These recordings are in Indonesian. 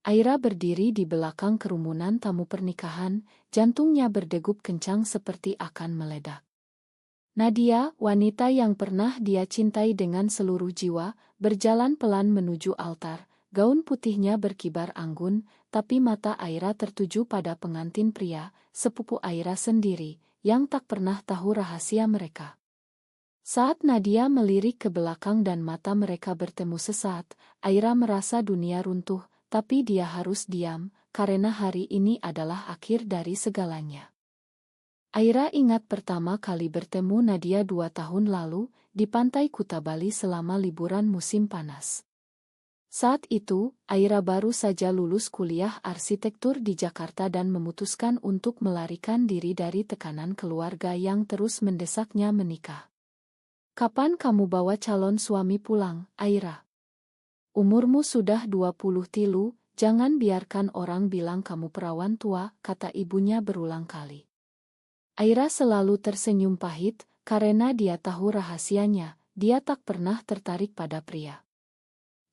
Aira berdiri di belakang kerumunan tamu pernikahan, jantungnya berdegup kencang seperti akan meledak. Nadia, wanita yang pernah dia cintai dengan seluruh jiwa, berjalan pelan menuju altar. Gaun putihnya berkibar anggun, tapi mata Aira tertuju pada pengantin pria, sepupu Aira sendiri, yang tak pernah tahu rahasia mereka. Saat Nadia melirik ke belakang dan mata mereka bertemu sesaat, Aira merasa dunia runtuh, tapi dia harus diam, karena hari ini adalah akhir dari segalanya. Aira ingat pertama kali bertemu Nadia 2 tahun lalu, di pantai Kuta Bali selama liburan musim panas. Saat itu, Aira baru saja lulus kuliah arsitektur di Jakarta dan memutuskan untuk melarikan diri dari tekanan keluarga yang terus mendesaknya menikah. "Kapan kamu bawa calon suami pulang, Aira? Umurmu sudah 20 tilu, jangan biarkan orang bilang kamu perawan tua," kata ibunya berulang kali. Aira selalu tersenyum pahit, karena dia tahu rahasianya, dia tak pernah tertarik pada pria.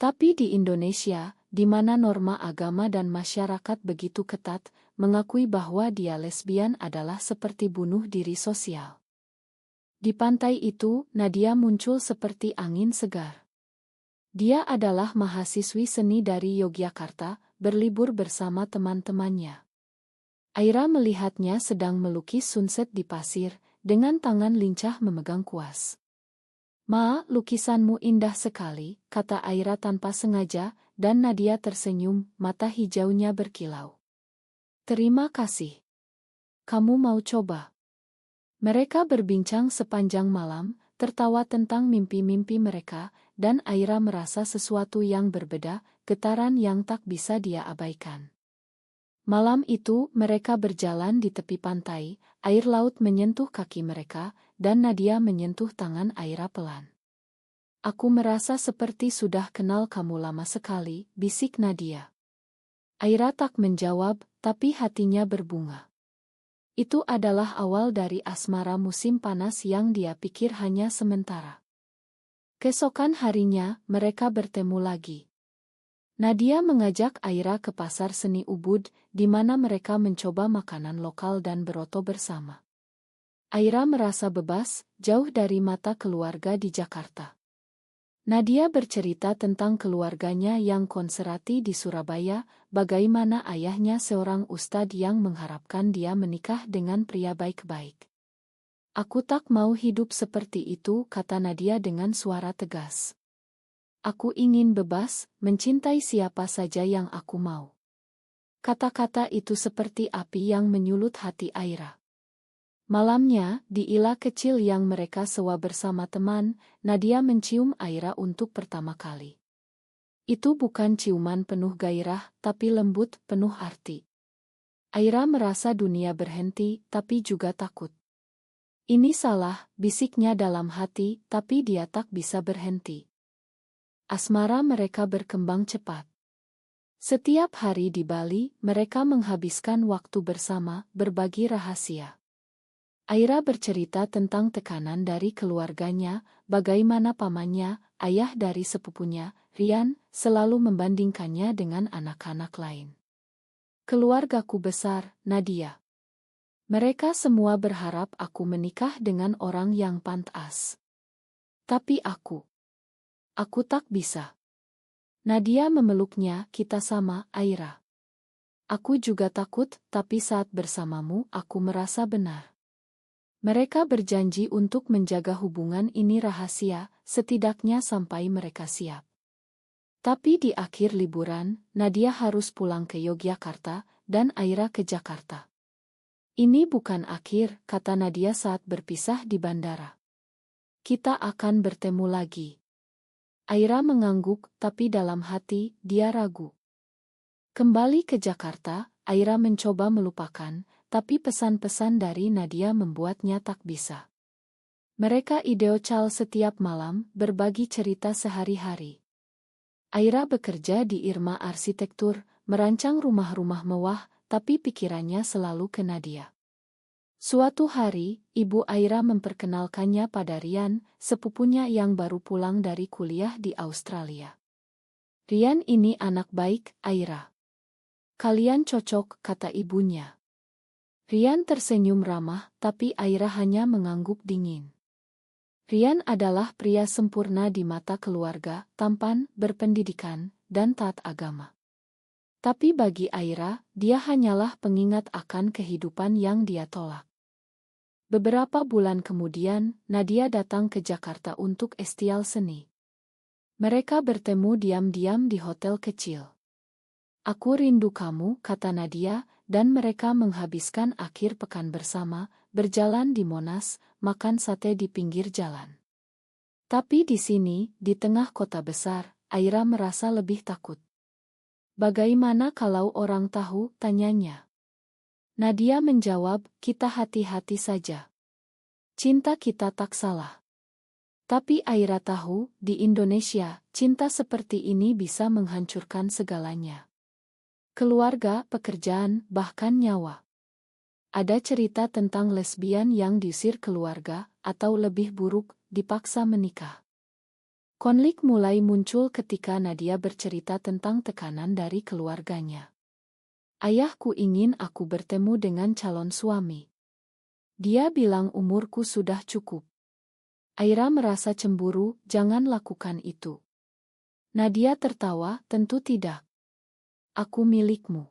Tapi di Indonesia, di mana norma agama dan masyarakat begitu ketat, mengakui bahwa dia lesbian adalah seperti bunuh diri sosial. Di pantai itu, Nadia muncul seperti angin segar. Dia adalah mahasiswi seni dari Yogyakarta, berlibur bersama teman-temannya. Aira melihatnya sedang melukis sunset di pasir, dengan tangan lincah memegang kuas. "Ma, lukisanmu indah sekali," kata Aira tanpa sengaja, dan Nadia tersenyum, mata hijaunya berkilau. "Terima kasih. Kamu mau coba?" Mereka berbincang sepanjang malam, tertawa tentang mimpi-mimpi mereka, dan Aira merasa sesuatu yang berbeda, getaran yang tak bisa dia abaikan. Malam itu, mereka berjalan di tepi pantai, air laut menyentuh kaki mereka, dan Nadia menyentuh tangan Aira pelan. "Aku merasa seperti sudah kenal kamu lama sekali," bisik Nadia. Aira tak menjawab, tapi hatinya berbunga. Itu adalah awal dari asmara musim panas yang dia pikir hanya sementara. Keesokan harinya, mereka bertemu lagi. Nadia mengajak Aira ke pasar seni Ubud, di mana mereka mencoba makanan lokal dan beroto bersama. Aira merasa bebas, jauh dari mata keluarga di Jakarta. Nadia bercerita tentang keluarganya yang konservatif di Surabaya, bagaimana ayahnya seorang ustadz yang mengharapkan dia menikah dengan pria baik-baik. "Aku tak mau hidup seperti itu," kata Nadia dengan suara tegas. "Aku ingin bebas, mencintai siapa saja yang aku mau." Kata-kata itu seperti api yang menyulut hati Aira. Malamnya, di ila kecil yang mereka sewa bersama teman, Nadia mencium Aira untuk pertama kali. Itu bukan ciuman penuh gairah, tapi lembut, penuh arti. Aira merasa dunia berhenti, tapi juga takut. "Ini salah," bisiknya dalam hati, tapi dia tak bisa berhenti. Asmara mereka berkembang cepat. Setiap hari di Bali, mereka menghabiskan waktu bersama, berbagi rahasia. Aira bercerita tentang tekanan dari keluarganya, bagaimana pamannya, ayah dari sepupunya, Rian, selalu membandingkannya dengan anak-anak lain. "Keluargaku besar, Nadia. Mereka semua berharap aku menikah dengan orang yang pantas. Tapi aku tak bisa." Nadia memeluknya, "Kita sama, Aira. Aku juga takut, tapi saat bersamamu, aku merasa benar." Mereka berjanji untuk menjaga hubungan ini rahasia, setidaknya sampai mereka siap. Tapi di akhir liburan, Nadia harus pulang ke Yogyakarta, dan Aira ke Jakarta. "Ini bukan akhir," kata Nadia saat berpisah di bandara. "Kita akan bertemu lagi." Aira mengangguk, tapi dalam hati, dia ragu. Kembali ke Jakarta, Aira mencoba melupakan, tapi pesan-pesan dari Nadia membuatnya tak bisa. Mereka ideocal setiap malam, berbagi cerita sehari-hari. Aira bekerja di Irma Arsitektur, merancang rumah-rumah mewah, tapi pikirannya selalu ke Nadia. Suatu hari, ibu Aira memperkenalkannya pada Rian, sepupunya yang baru pulang dari kuliah di Australia. "Rian ini anak baik, Aira. Kalian cocok, kata ibunya. Rian tersenyum ramah, tapi Aira hanya mengangguk dingin. Rian adalah pria sempurna di mata keluarga, tampan, berpendidikan, dan taat agama. Tapi bagi Aira, dia hanyalah pengingat akan kehidupan yang dia tolak. Beberapa bulan kemudian, Nadia datang ke Jakarta untuk estial seni. Mereka bertemu diam-diam di hotel kecil. Aku rindu kamu, kata Nadia, dan mereka menghabiskan akhir pekan bersama, berjalan di Monas, makan sate di pinggir jalan. Tapi di sini, di tengah kota besar, Aira merasa lebih takut. Bagaimana kalau orang tahu, tanyanya. Nadia menjawab, kita hati-hati saja. Cinta kita tak salah. Tapi Aira tahu, di Indonesia, cinta seperti ini bisa menghancurkan segalanya. Keluarga, pekerjaan, bahkan nyawa. Ada cerita tentang lesbian yang diusir keluarga, atau lebih buruk, dipaksa menikah. Konflik mulai muncul ketika Nadia bercerita tentang tekanan dari keluarganya. Ayahku ingin aku bertemu dengan calon suami. Dia bilang umurku sudah cukup. Aira merasa cemburu, jangan lakukan itu. Nadia tertawa, tentu tidak. Aku milikmu.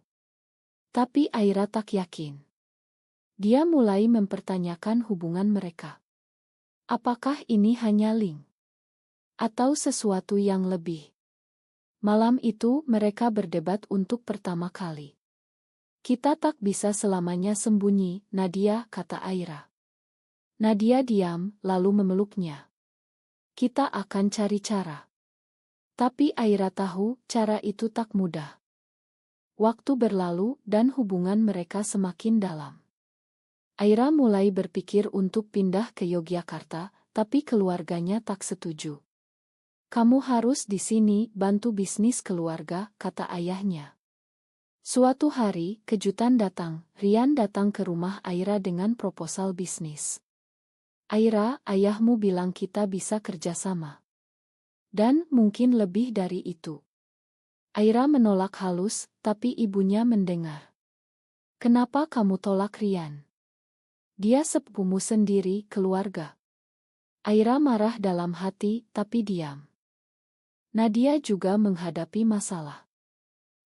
Tapi Aira tak yakin. Dia mulai mempertanyakan hubungan mereka. Apakah ini hanya link? Atau sesuatu yang lebih? Malam itu mereka berdebat untuk pertama kali. Kita tak bisa selamanya sembunyi, Nadia, kata Aira. Nadia diam, lalu memeluknya. Kita akan cari cara. Tapi Aira tahu, cara itu tak mudah. Waktu berlalu dan hubungan mereka semakin dalam. Aira mulai berpikir untuk pindah ke Yogyakarta, tapi keluarganya tak setuju. Kamu harus di sini bantu bisnis keluarga, kata ayahnya. Suatu hari, kejutan datang. Rian datang ke rumah Aira dengan proposal bisnis. Aira, ayahmu bilang kita bisa kerjasama. Dan mungkin lebih dari itu. Aira menolak halus, tapi ibunya mendengar. Kenapa kamu tolak Rian? Dia sepupumu sendiri, keluarga. Aira marah dalam hati, tapi diam. Nadia juga menghadapi masalah.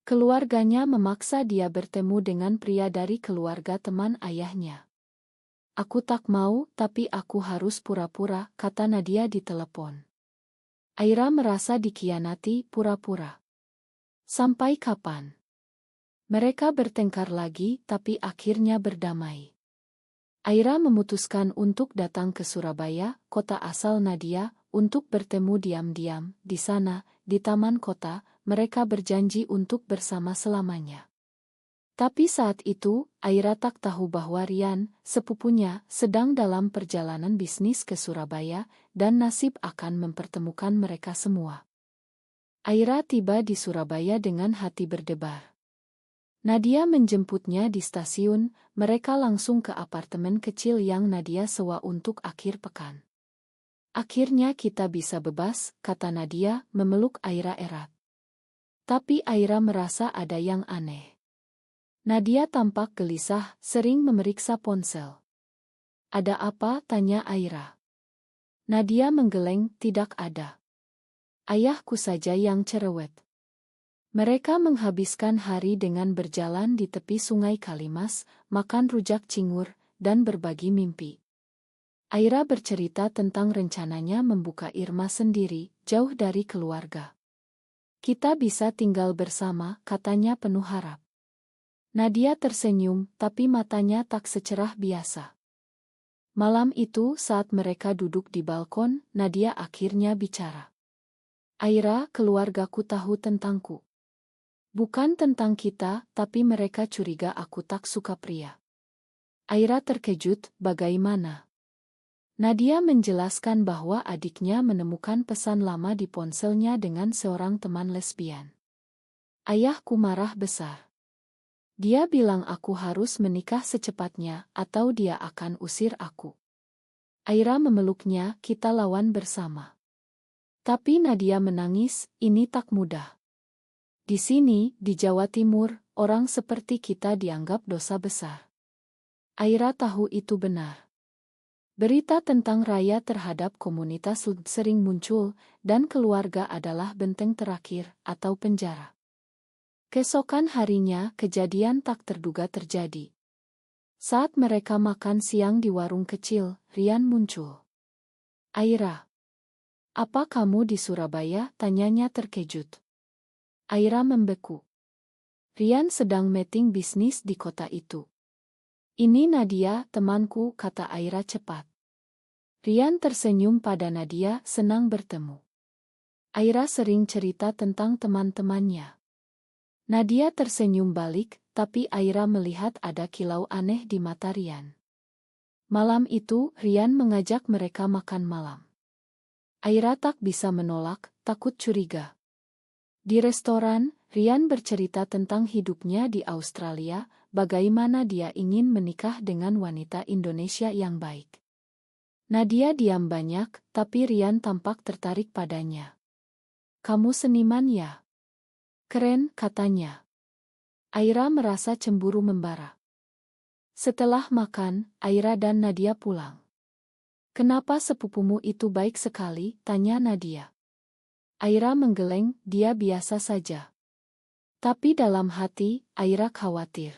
Keluarganya memaksa dia bertemu dengan pria dari keluarga teman ayahnya. Aku tak mau, tapi aku harus pura-pura, kata Nadia di telepon. Aira merasa dikhianati, pura-pura. Sampai kapan? Mereka bertengkar lagi, tapi akhirnya berdamai. Aira memutuskan untuk datang ke Surabaya, kota asal Nadia, untuk bertemu diam-diam. Di sana, di taman kota, mereka berjanji untuk bersama selamanya. Tapi saat itu, Aira tak tahu bahwa Rian, sepupunya, sedang dalam perjalanan bisnis ke Surabaya, dan nasib akan mempertemukan mereka semua. Aira tiba di Surabaya dengan hati berdebar. Nadia menjemputnya di stasiun, mereka langsung ke apartemen kecil yang Nadia sewa untuk akhir pekan. Akhirnya kita bisa bebas, kata Nadia, memeluk Aira erat. Tapi Aira merasa ada yang aneh. Nadia tampak gelisah, sering memeriksa ponsel. Ada apa? Tanya Aira. Nadia menggeleng, tidak ada. Ayahku saja yang cerewet. Mereka menghabiskan hari dengan berjalan di tepi sungai Kalimas, makan rujak cingur, dan berbagi mimpi. Aira bercerita tentang rencananya membuka Irma sendiri, jauh dari keluarga. Kita bisa tinggal bersama, katanya penuh harap. Nadia tersenyum, tapi matanya tak secerah biasa. Malam itu saat mereka duduk di balkon, Nadia akhirnya bicara. Aira, keluargaku tahu tentangku. Bukan tentang kita, tapi mereka curiga aku tak suka pria. Aira terkejut, bagaimana? Nadia menjelaskan bahwa adiknya menemukan pesan lama di ponselnya dengan seorang teman lesbian. Ayahku marah besar. Dia bilang aku harus menikah secepatnya, atau dia akan usir aku. Aira memeluknya, kita lawan bersama. Tapi Nadia menangis, ini tak mudah. Di sini, di Jawa Timur, orang seperti kita dianggap dosa besar. Aira tahu itu benar. Berita tentang Raya terhadap komunitas sering muncul, dan keluarga adalah benteng terakhir atau penjara. Keesokan harinya, kejadian tak terduga terjadi. Saat mereka makan siang di warung kecil, Rian muncul. "Aira, apa kamu di Surabaya?" tanyanya terkejut. Aira membeku. Rian sedang meeting bisnis di kota itu. "Ini Nadia, temanku," kata Aira cepat. Rian tersenyum pada Nadia, senang bertemu. Aira sering cerita tentang teman-temannya. Nadia tersenyum balik, tapi Aira melihat ada kilau aneh di mata Rian. Malam itu, Rian mengajak mereka makan malam. Aira tak bisa menolak, takut curiga. Di restoran, Rian bercerita tentang hidupnya di Australia, bagaimana dia ingin menikah dengan wanita Indonesia yang baik. Nadia diam banyak, tapi Rian tampak tertarik padanya. "Kamu seniman ya? Keren," katanya. Aira merasa cemburu membara. Setelah makan, Aira dan Nadia pulang. "Kenapa sepupumu itu baik sekali?" tanya Nadia. Aira menggeleng, "Dia biasa saja." Tapi dalam hati, Aira khawatir.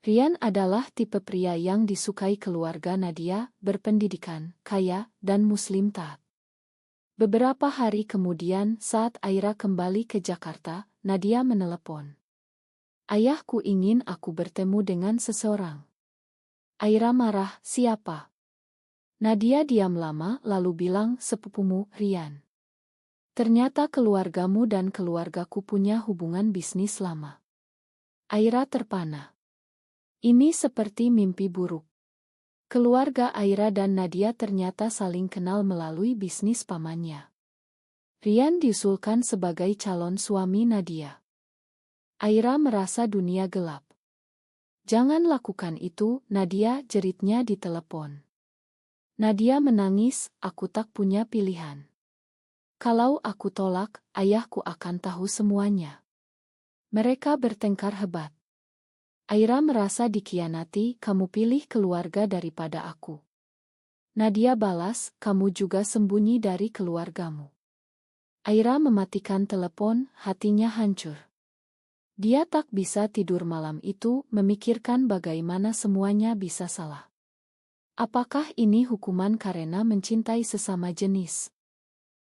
Rian adalah tipe pria yang disukai keluarga Nadia, berpendidikan, kaya, dan muslim taat. Beberapa hari kemudian, saat Aira kembali ke Jakarta, Nadia menelepon. "Ayahku ingin aku bertemu dengan seseorang." Aira marah, "Siapa?" Nadia diam lama lalu bilang, "Sepupumu, Rian. Ternyata keluargamu dan keluargaku punya hubungan bisnis lama." Aira terpana. Ini seperti mimpi buruk. Keluarga Aira dan Nadia ternyata saling kenal melalui bisnis pamannya. Rian diusulkan sebagai calon suami Nadia. Aira merasa dunia gelap. "Jangan lakukan itu, Nadia," jeritnya di telepon. Nadia menangis, "Aku tak punya pilihan. Kalau aku tolak, ayahku akan tahu semuanya." Mereka bertengkar hebat. Aira merasa dikhianati, "Kamu pilih keluarga daripada aku." Nadia balas, "Kamu juga sembunyi dari keluargamu." Aira mematikan telepon, hatinya hancur. Dia tak bisa tidur malam itu, memikirkan bagaimana semuanya bisa salah. Apakah ini hukuman karena mencintai sesama jenis?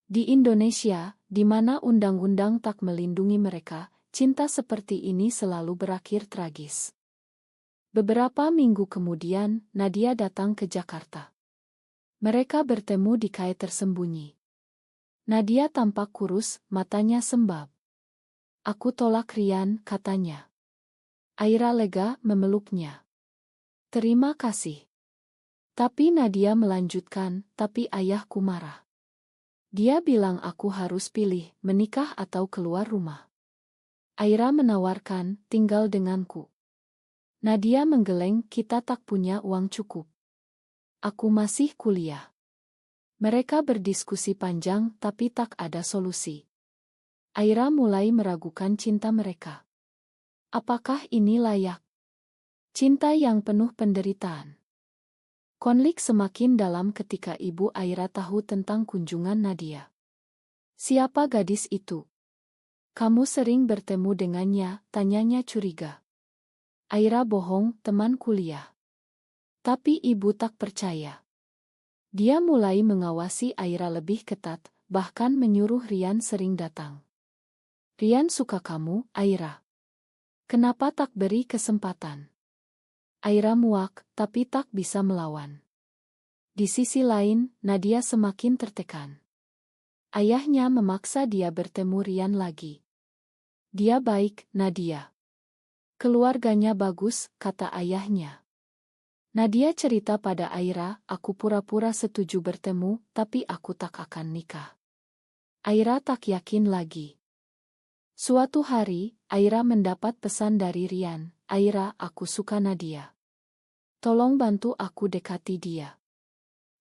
Di Indonesia, di mana undang-undang tak melindungi mereka, cinta seperti ini selalu berakhir tragis. Beberapa minggu kemudian, Nadia datang ke Jakarta. Mereka bertemu di kai tersembunyi. Nadia tampak kurus, matanya sembab. "Aku tolak Rian," katanya. Aira lega, memeluknya. "Terima kasih." Tapi Nadia melanjutkan, "Tapi ayahku marah. Dia bilang aku harus pilih, menikah atau keluar rumah." Aira menawarkan, "Tinggal denganku." Nadia menggeleng, "Kita tak punya uang cukup. Aku masih kuliah." Mereka berdiskusi panjang, tapi tak ada solusi. Aira mulai meragukan cinta mereka. Apakah ini layak? Cinta yang penuh penderitaan. Konflik semakin dalam ketika ibu Aira tahu tentang kunjungan Nadia. "Siapa gadis itu? Kamu sering bertemu dengannya?" tanyanya curiga. Aira bohong, "Teman kuliah." Tapi ibu tak percaya. Dia mulai mengawasi Aira lebih ketat, bahkan menyuruh Rian sering datang. "Rian suka kamu, Aira. Kenapa tak beri kesempatan?" Aira muak, tapi tak bisa melawan. Di sisi lain, Nadia semakin tertekan. Ayahnya memaksa dia bertemu Rian lagi. "Dia baik, Nadia. Keluarganya bagus," kata ayahnya. Nadia cerita pada Aira, "Aku pura-pura setuju bertemu, tapi aku tak akan nikah." Aira tak yakin lagi. Suatu hari, Aira mendapat pesan dari Rian, "Aira, aku suka Nadia. Tolong bantu aku dekati dia."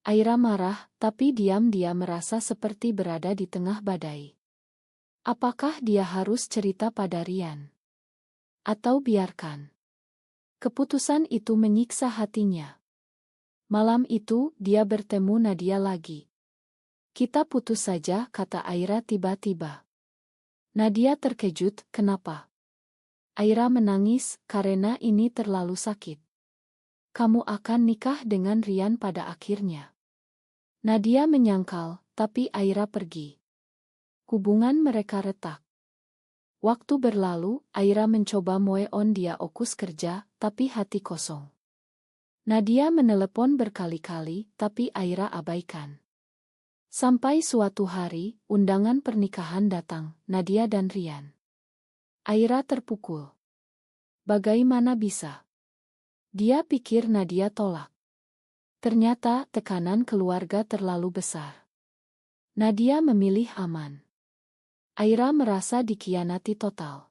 Aira marah, tapi diam-diam merasa seperti berada di tengah badai. Apakah dia harus cerita pada Rian? Atau biarkan. Keputusan itu menyiksa hatinya. Malam itu, dia bertemu Nadia lagi. Kita putus saja, kata Aira tiba-tiba. Nadia terkejut, kenapa? Aira menangis, karena ini terlalu sakit. Kamu akan nikah dengan Rian pada akhirnya. Nadia menyangkal, tapi Aira pergi. Hubungan mereka retak. Waktu berlalu, Aira mencoba move on dia fokus kerja, tapi hati kosong. Nadia menelepon berkali-kali, tapi Aira abaikan. Sampai suatu hari, undangan pernikahan datang, Nadia dan Rian. Aira terpukul. Bagaimana bisa? Dia pikir Nadia tolak. Ternyata tekanan keluarga terlalu besar. Nadia memilih aman. Aira merasa dikhianati total.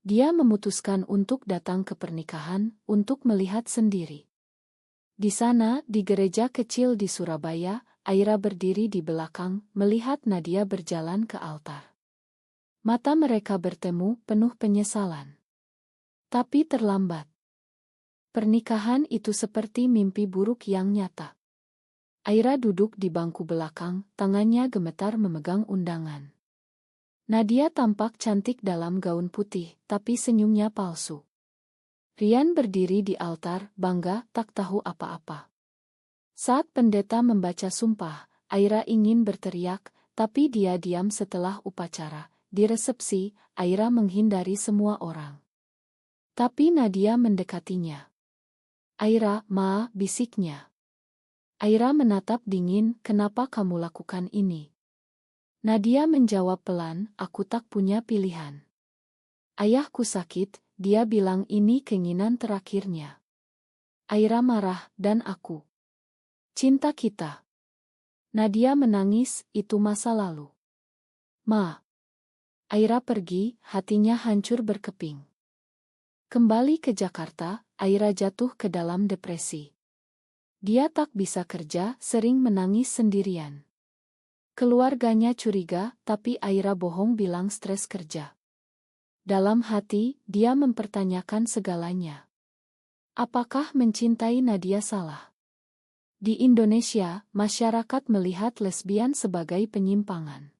Dia memutuskan untuk datang ke pernikahan, untuk melihat sendiri. Di sana, di gereja kecil di Surabaya, Aira berdiri di belakang, melihat Nadia berjalan ke altar. Mata mereka bertemu, penuh penyesalan. Tapi terlambat. Pernikahan itu seperti mimpi buruk yang nyata. Aira duduk di bangku belakang, tangannya gemetar memegang undangan. Nadia tampak cantik dalam gaun putih, tapi senyumnya palsu. Rian berdiri di altar, bangga, tak tahu apa-apa. Saat pendeta membaca sumpah, Aira ingin berteriak, tapi dia diam setelah upacara. Di resepsi, Aira menghindari semua orang. Tapi Nadia mendekatinya. Aira, ma, bisiknya. Aira menatap dingin, kenapa kamu lakukan ini? Nadia menjawab pelan, aku tak punya pilihan. Ayahku sakit, dia bilang ini keinginan terakhirnya. Aira marah, dan aku. Cinta kita. Nadia menangis, itu masa lalu. Ma. Aira pergi, hatinya hancur berkeping. Kembali ke Jakarta, Aira jatuh ke dalam depresi. Dia tak bisa kerja, sering menangis sendirian. Keluarganya curiga, tapi Aira bohong bilang stres kerja. Dalam hati, dia mempertanyakan segalanya. Apakah mencintai Nadia salah? Di Indonesia, masyarakat melihat lesbian sebagai penyimpangan.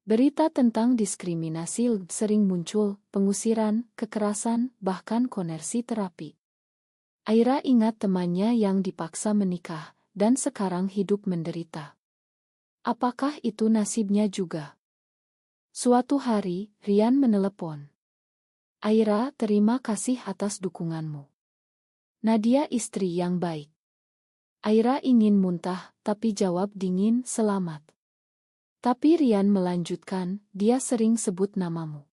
Berita tentang diskriminasi sering muncul, pengusiran, kekerasan, bahkan konversi terapi. Aira ingat temannya yang dipaksa menikah, dan sekarang hidup menderita. Apakah itu nasibnya juga? Suatu hari, Rian menelepon. Aira, terima kasih atas dukunganmu. Nadia istri yang baik. Aira ingin muntah, tapi jawab dingin, selamat. Tapi Rian melanjutkan, dia sering sebut namamu.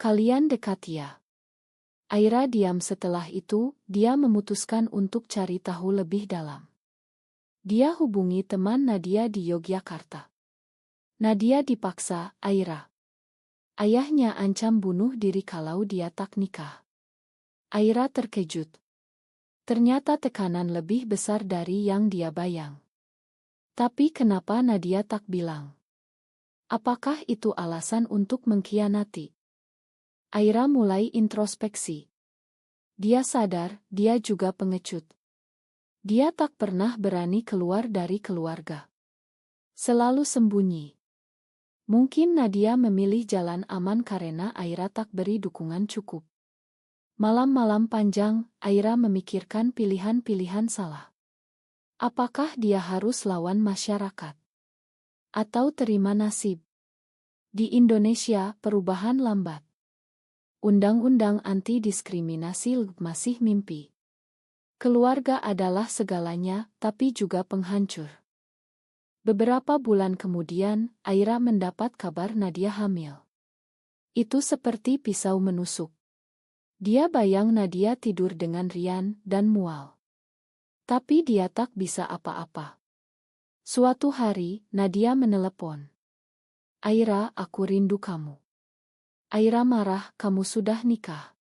Kalian dekat ya? Aira diam setelah itu, dia memutuskan untuk cari tahu lebih dalam. Dia hubungi teman Nadia di Yogyakarta. Nadia dipaksa, Aira. Ayahnya ancam bunuh diri kalau dia tak nikah. Aira terkejut. Ternyata tekanan lebih besar dari yang dia bayang. Tapi kenapa Nadia tak bilang? Apakah itu alasan untuk mengkhianati? Aira mulai introspeksi. Dia sadar, dia juga pengecut. Dia tak pernah berani keluar dari keluarga. Selalu sembunyi. Mungkin Nadia memilih jalan aman karena Aira tak beri dukungan cukup. Malam-malam panjang, Aira memikirkan pilihan-pilihan salah. Apakah dia harus lawan masyarakat? Atau terima nasib? Di Indonesia, perubahan lambat. Undang-undang anti-diskriminasi masih mimpi. Keluarga adalah segalanya, tapi juga penghancur. Beberapa bulan kemudian, Aira mendapat kabar Nadia hamil. Itu seperti pisau menusuk. Dia bayang Nadia tidur dengan Rian dan mual. Tapi dia tak bisa apa-apa. Suatu hari, Nadia menelepon. Aira, aku rindu kamu. Aira marah, kamu sudah nikah.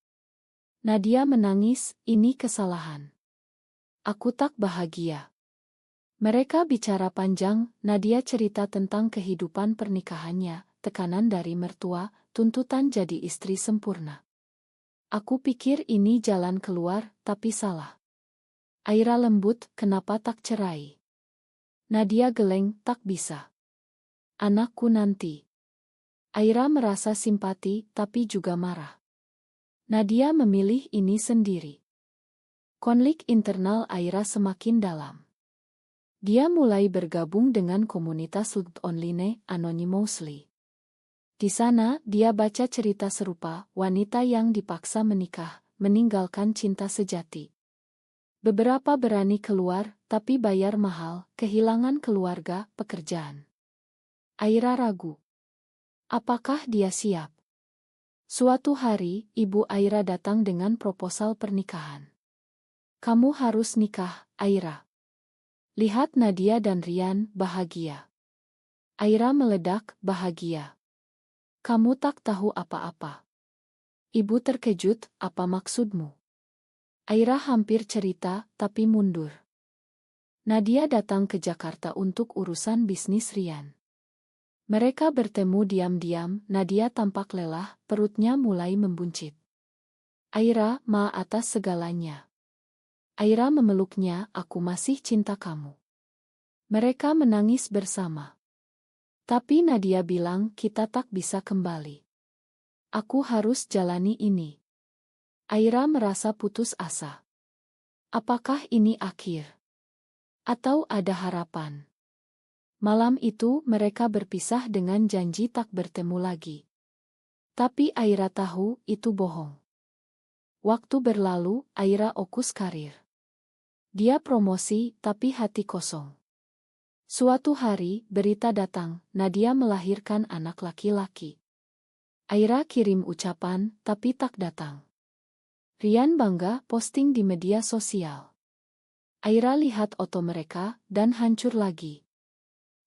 Nadia menangis, ini kesalahan. Aku tak bahagia. Mereka bicara panjang, Nadia cerita tentang kehidupan pernikahannya, tekanan dari mertua, tuntutan jadi istri sempurna. Aku pikir ini jalan keluar, tapi salah. Aira lembut, kenapa tak cerai? Nadia geleng, tak bisa. Anakku nanti. Aira merasa simpati, tapi juga marah. Nadia memilih ini sendiri. Konflik internal Aira semakin dalam. Dia mulai bergabung dengan komunitas Looked Online Anonymously. Di sana, dia baca cerita serupa, wanita yang dipaksa menikah, meninggalkan cinta sejati. Beberapa berani keluar, tapi bayar mahal, kehilangan keluarga, pekerjaan. Aira ragu. Apakah dia siap? Suatu hari, ibu Aira datang dengan proposal pernikahan. Kamu harus nikah, Aira. Lihat Nadia dan Rian bahagia. Aira meledak, bahagia. Kamu tak tahu apa-apa. Ibu terkejut, apa maksudmu? Aira hampir cerita, tapi mundur. Nadia datang ke Jakarta untuk urusan bisnis Rian. Mereka bertemu diam-diam, Nadia tampak lelah, perutnya mulai membuncit. Aira, ma atas segalanya. Aira memeluknya, aku masih cinta kamu. Mereka menangis bersama. Tapi Nadia bilang, kita tak bisa kembali. Aku harus jalani ini. Aira merasa putus asa. Apakah ini akhir? Atau ada harapan? Malam itu mereka berpisah dengan janji tak bertemu lagi. Tapi Aira tahu itu bohong. Waktu berlalu, Aira fokus karir. Dia promosi, tapi hati kosong. Suatu hari, berita datang, Nadia melahirkan anak laki-laki. Aira kirim ucapan, tapi tak datang. Rian bangga posting di media sosial. Aira lihat foto mereka, dan hancur lagi.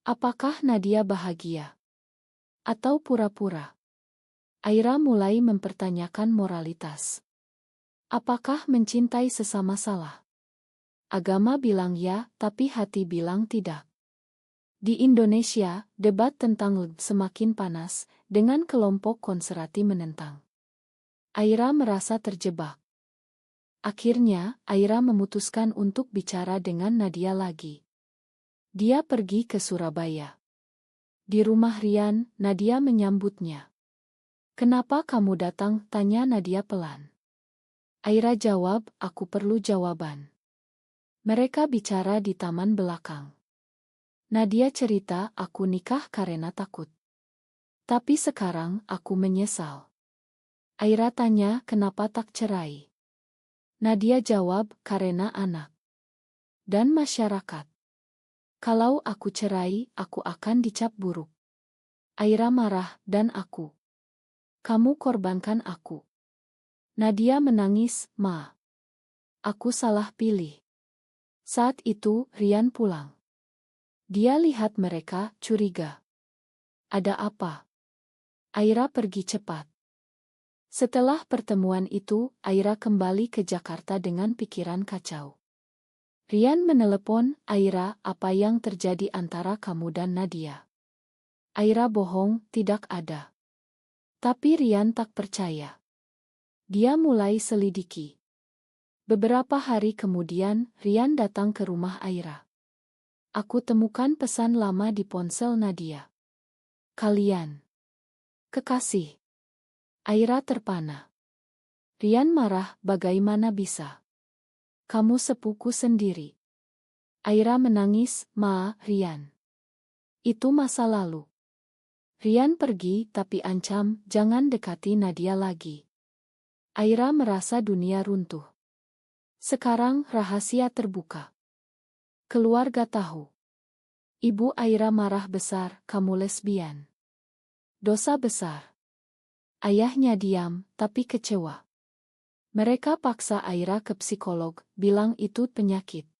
Apakah Nadia bahagia? Atau pura-pura? Aira mulai mempertanyakan moralitas. Apakah mencintai sesama salah? Agama bilang ya, tapi hati bilang tidak. Di Indonesia, debat tentang LGBTI semakin panas, dengan kelompok konservatif menentang. Aira merasa terjebak. Akhirnya, Aira memutuskan untuk bicara dengan Nadia lagi. Dia pergi ke Surabaya. Di rumah Rian, Nadia menyambutnya. Kenapa kamu datang? Tanya Nadia pelan. Aira jawab, aku perlu jawaban. Mereka bicara di taman belakang. Nadia cerita, aku nikah karena takut. Tapi sekarang, aku menyesal. Aira tanya, kenapa tak cerai? Nadia jawab, karena anak. Dan masyarakat. Kalau aku cerai, aku akan dicap buruk. Aira marah, dan aku. Kamu korbankan aku. Nadia menangis, ma. Aku salah pilih. Saat itu, Rian pulang. Dia lihat mereka, curiga. Ada apa? Aira pergi cepat. Setelah pertemuan itu, Aira kembali ke Jakarta dengan pikiran kacau. Rian menelepon, Aira, apa yang terjadi antara kamu dan Nadia? Aira bohong, tidak ada. Tapi Rian tak percaya. Dia mulai selidiki. Beberapa hari kemudian, Rian datang ke rumah Aira. Aku temukan pesan lama di ponsel Nadia. Kalian kekasih. Aira terpana. Rian marah, bagaimana bisa? Kamu sepuku sendiri. Aira menangis, ma, Rian. Itu masa lalu. Rian pergi tapi ancam, jangan dekati Nadia lagi. Aira merasa dunia runtuh. Sekarang rahasia terbuka. Keluarga tahu. Ibu Aira marah besar, kamu lesbian. Dosa besar. Ayahnya diam, tapi kecewa. Mereka paksa Aira ke psikolog, bilang itu penyakit.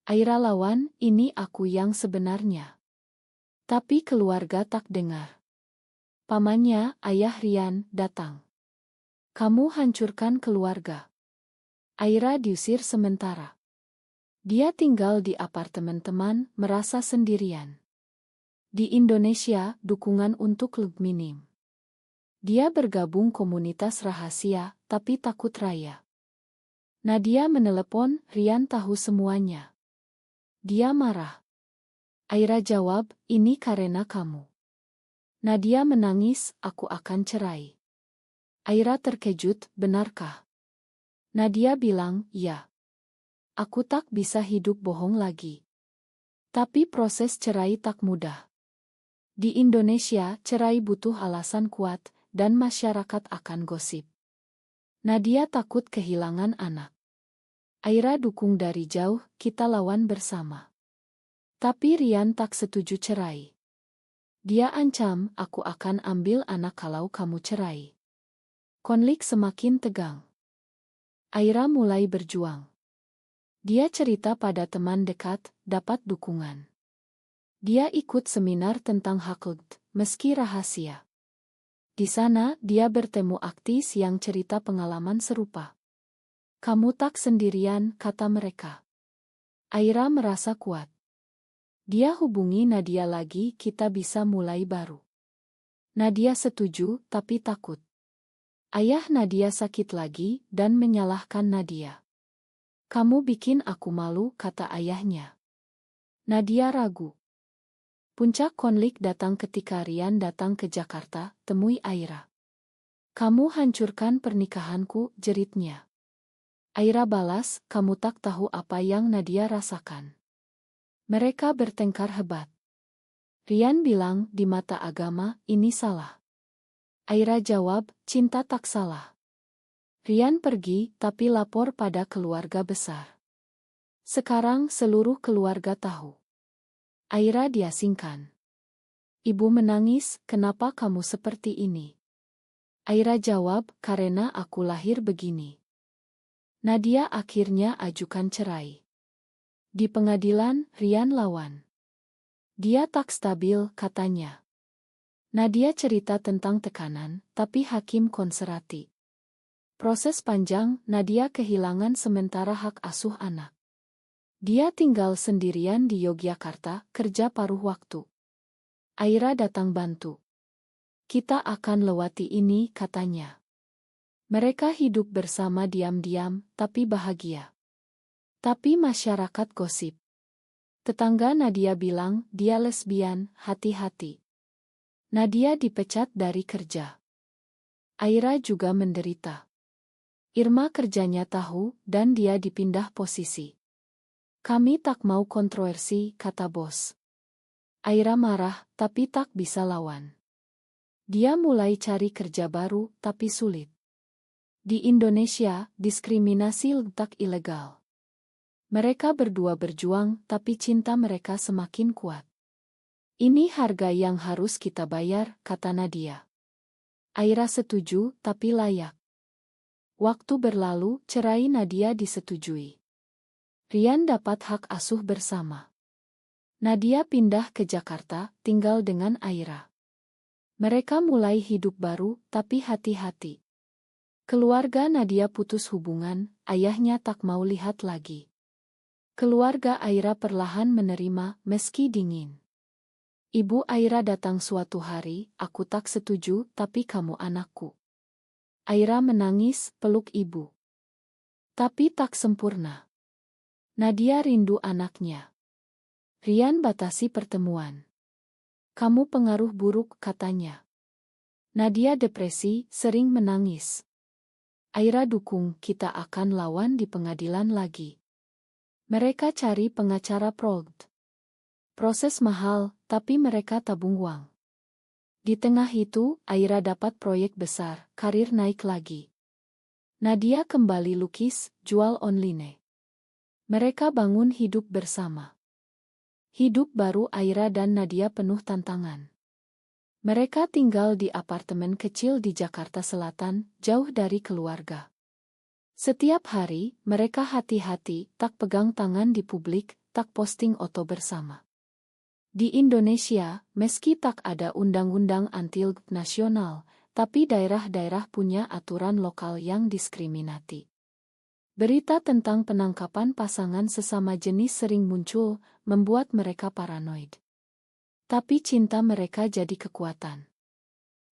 Aira lawan, ini aku yang sebenarnya. Tapi keluarga tak dengar. Pamannya, ayah Rian, datang. Kamu hancurkan keluarga. Aira diusir sementara. Dia tinggal di apartemen teman, merasa sendirian. Di Indonesia, dukungan untuk LGBTI minim. Dia bergabung komunitas rahasia, tapi takut raya. Nadia menelepon, Rian tahu semuanya. Dia marah. Aira jawab, ini karena kamu. Nadia menangis, aku akan cerai. Aira terkejut, benarkah? Nadia bilang, ya. Aku tak bisa hidup bohong lagi. Tapi proses cerai tak mudah. Di Indonesia, cerai butuh alasan kuat, dan masyarakat akan gosip. Nadia takut kehilangan anak. Aira dukung dari jauh, kita lawan bersama. Tapi Rian tak setuju cerai. Dia ancam, aku akan ambil anak kalau kamu cerai. Konflik semakin tegang. Aira mulai berjuang. Dia cerita pada teman dekat, dapat dukungan. Dia ikut seminar tentang hak meski rahasia. Di sana, dia bertemu aktis yang cerita pengalaman serupa. Kamu tak sendirian, kata mereka. Aira merasa kuat. Dia hubungi Nadia lagi, kita bisa mulai baru. Nadia setuju, tapi takut. Ayah Nadia sakit lagi, dan menyalahkan Nadia. Kamu bikin aku malu, kata ayahnya. Nadia ragu. Puncak konflik datang ketika Rian datang ke Jakarta, temui Aira. Kamu hancurkan pernikahanku, jeritnya. Aira balas, kamu tak tahu apa yang Nadia rasakan. Mereka bertengkar hebat. Rian bilang, di mata agama, ini salah. Aira jawab, cinta tak salah. Rian pergi, tapi lapor pada keluarga besar. Sekarang seluruh keluarga tahu. Aira diasingkan. Ibu menangis, kenapa kamu seperti ini? Aira jawab, karena aku lahir begini. Nadia akhirnya ajukan cerai. Di pengadilan, Rian lawan. Dia tak stabil, katanya. Nadia cerita tentang tekanan, tapi hakim konservatif. Proses panjang, Nadia kehilangan sementara hak asuh anak. Dia tinggal sendirian di Yogyakarta, kerja paruh waktu. Aira datang bantu. Kita akan lewati ini, katanya. Mereka hidup bersama diam-diam, tapi bahagia. Tapi masyarakat gosip. Tetangga Nadia bilang, dia lesbian, hati-hati. Nadia dipecat dari kerja. Aira juga menderita. Irma kerjanya tahu, dan dia dipindah posisi. Kami tak mau kontroversi, kata bos. Aira marah, tapi tak bisa lawan. Dia mulai cari kerja baru, tapi sulit. Di Indonesia, diskriminasi tak ilegal. Mereka berdua berjuang, tapi cinta mereka semakin kuat. Ini harga yang harus kita bayar, kata Nadia. Aira setuju, tapi layak. Waktu berlalu, cerai Nadia disetujui. Rian dapat hak asuh bersama. Nadia pindah ke Jakarta, tinggal dengan Aira. Mereka mulai hidup baru, tapi hati-hati. Keluarga Nadia putus hubungan, ayahnya tak mau lihat lagi. Keluarga Aira perlahan menerima, meski dingin. Ibu Aira datang suatu hari, aku tak setuju, tapi kamu anakku. Aira menangis, peluk ibu. Tapi tak sempurna. Nadia rindu anaknya. Rian batasi pertemuan. Kamu pengaruh buruk, katanya. Nadia depresi, sering menangis. Aira dukung, kita akan lawan di pengadilan lagi. Mereka cari pengacara proses mahal, tapi mereka tabung uang. Di tengah itu, Aira dapat proyek besar, karir naik lagi. Nadia kembali lukis, jual online. Mereka bangun hidup bersama. Hidup baru Aira dan Nadia penuh tantangan. Mereka tinggal di apartemen kecil di Jakarta Selatan, jauh dari keluarga. Setiap hari, mereka hati-hati, tak pegang tangan di publik, tak posting foto bersama. Di Indonesia, meski tak ada undang-undang anti-LGBT nasional, tapi daerah-daerah punya aturan lokal yang diskriminatif. Berita tentang penangkapan pasangan sesama jenis sering muncul, membuat mereka paranoid. Tapi cinta mereka jadi kekuatan.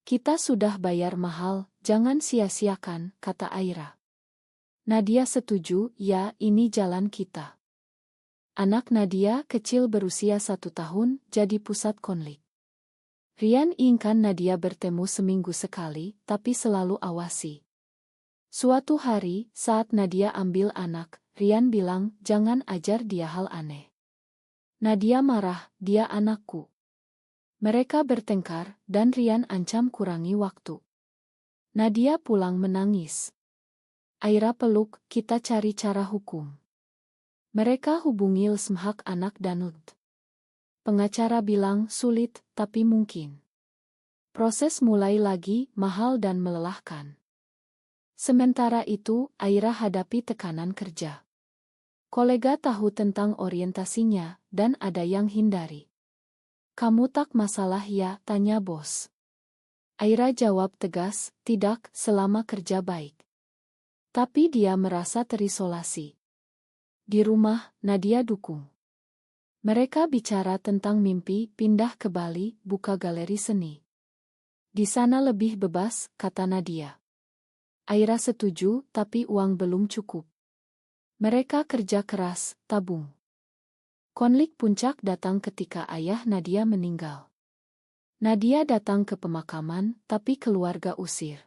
Kita sudah bayar mahal, jangan sia-siakan, kata Aira. Nadia setuju, ya, ini jalan kita. Anak Nadia kecil berusia 1 tahun jadi pusat konflik. Rian inginkan Nadia bertemu seminggu sekali, tapi selalu awasi. Suatu hari, saat Nadia ambil anak, Rian bilang, jangan ajar dia hal aneh. Nadia marah, dia anakku. Mereka bertengkar, dan Rian ancam kurangi waktu. Nadia pulang menangis. Aira peluk, kita cari cara hukum. Mereka hubungi Smhak anak dan Lt. Pengacara bilang sulit, tapi mungkin. Proses mulai lagi, mahal dan melelahkan. Sementara itu, Aira hadapi tekanan kerja. Kolega tahu tentang orientasinya, dan ada yang hindari. Kamu tak masalah ya, tanya bos. Aira jawab tegas, tidak, selama kerja baik. Tapi dia merasa terisolasi. Di rumah, Nadia dukung. Mereka bicara tentang mimpi, pindah ke Bali, buka galeri seni. Di sana lebih bebas, kata Nadia. Aira setuju, tapi uang belum cukup. Mereka kerja keras, tabung. Konflik puncak datang ketika ayah Nadia meninggal. Nadia datang ke pemakaman, tapi keluarga usir.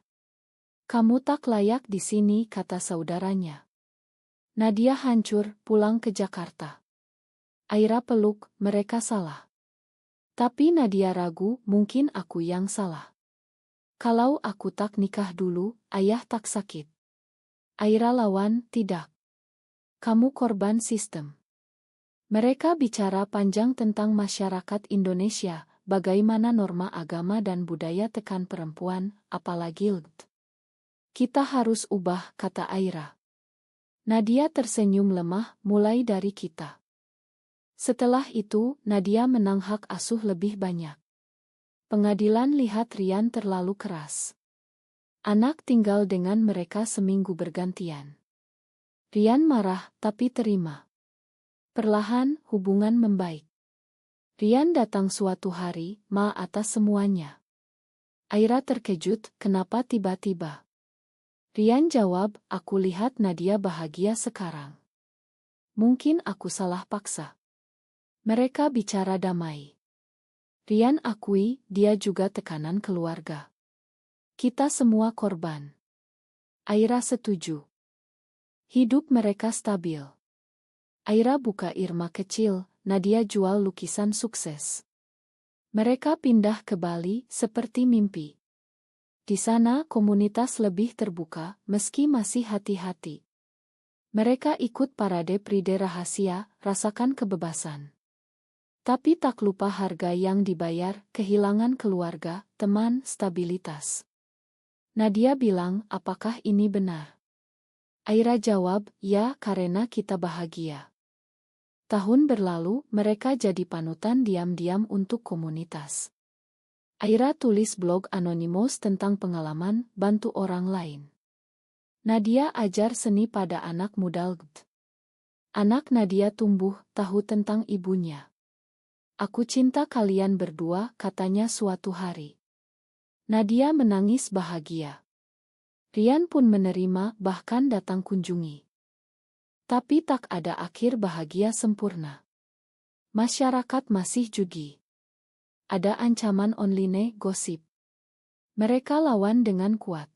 Kamu tak layak di sini, kata saudaranya. Nadia hancur, pulang ke Jakarta. Aira peluk, mereka salah. Tapi Nadia ragu, mungkin aku yang salah. Kalau aku tak nikah dulu, ayah tak sakit. Aira lawan, tidak. Kamu korban sistem. Mereka bicara panjang tentang masyarakat Indonesia, bagaimana norma agama dan budaya tekan perempuan, apalagi Lt. Kita harus ubah, kata Aira. Nadia tersenyum lemah, mulai dari kita. Setelah itu, Nadia menang hak asuh lebih banyak. Pengadilan lihat Rian terlalu keras. Anak tinggal dengan mereka seminggu bergantian. Rian marah, tapi terima. Perlahan, hubungan membaik. Rian datang suatu hari, Ma atas semuanya. Aira terkejut, kenapa tiba-tiba? Rian jawab, aku lihat Nadia bahagia sekarang. Mungkin aku salah paksa. Mereka bicara damai. Rian akui, dia juga tekanan keluarga. Kita semua korban. Aira setuju. Hidup mereka stabil. Aira buka Irma kecil, Nadia jual lukisan sukses. Mereka pindah ke Bali seperti mimpi. Di sana komunitas lebih terbuka, meski masih hati-hati. Mereka ikut parade Pride rahasia, rasakan kebebasan. Tapi tak lupa harga yang dibayar, kehilangan keluarga, teman, stabilitas. Nadia bilang, apakah ini benar? Aira jawab, ya, karena kita bahagia. Tahun berlalu, mereka jadi panutan diam-diam untuk komunitas. Aira tulis blog anonimus tentang pengalaman, bantu orang lain. Nadia ajar seni pada anak muda Lt. Anak Nadia tumbuh, tahu tentang ibunya. Aku cinta kalian berdua, katanya suatu hari. Nadia menangis bahagia. Rian pun menerima, bahkan datang kunjungi. Tapi tak ada akhir bahagia sempurna. Masyarakat masih jugi. Ada ancaman online, gosip. Mereka lawan dengan kuat.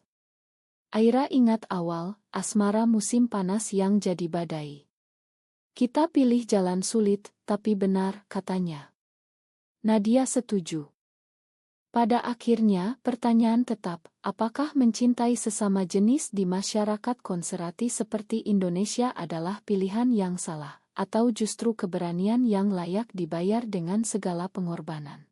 Aira ingat awal, asmara musim panas yang jadi badai. Kita pilih jalan sulit, tapi benar, katanya. Nadia setuju. Pada akhirnya, pertanyaan tetap, apakah mencintai sesama jenis di masyarakat konservatif seperti Indonesia adalah pilihan yang salah, atau justru keberanian yang layak dibayar dengan segala pengorbanan?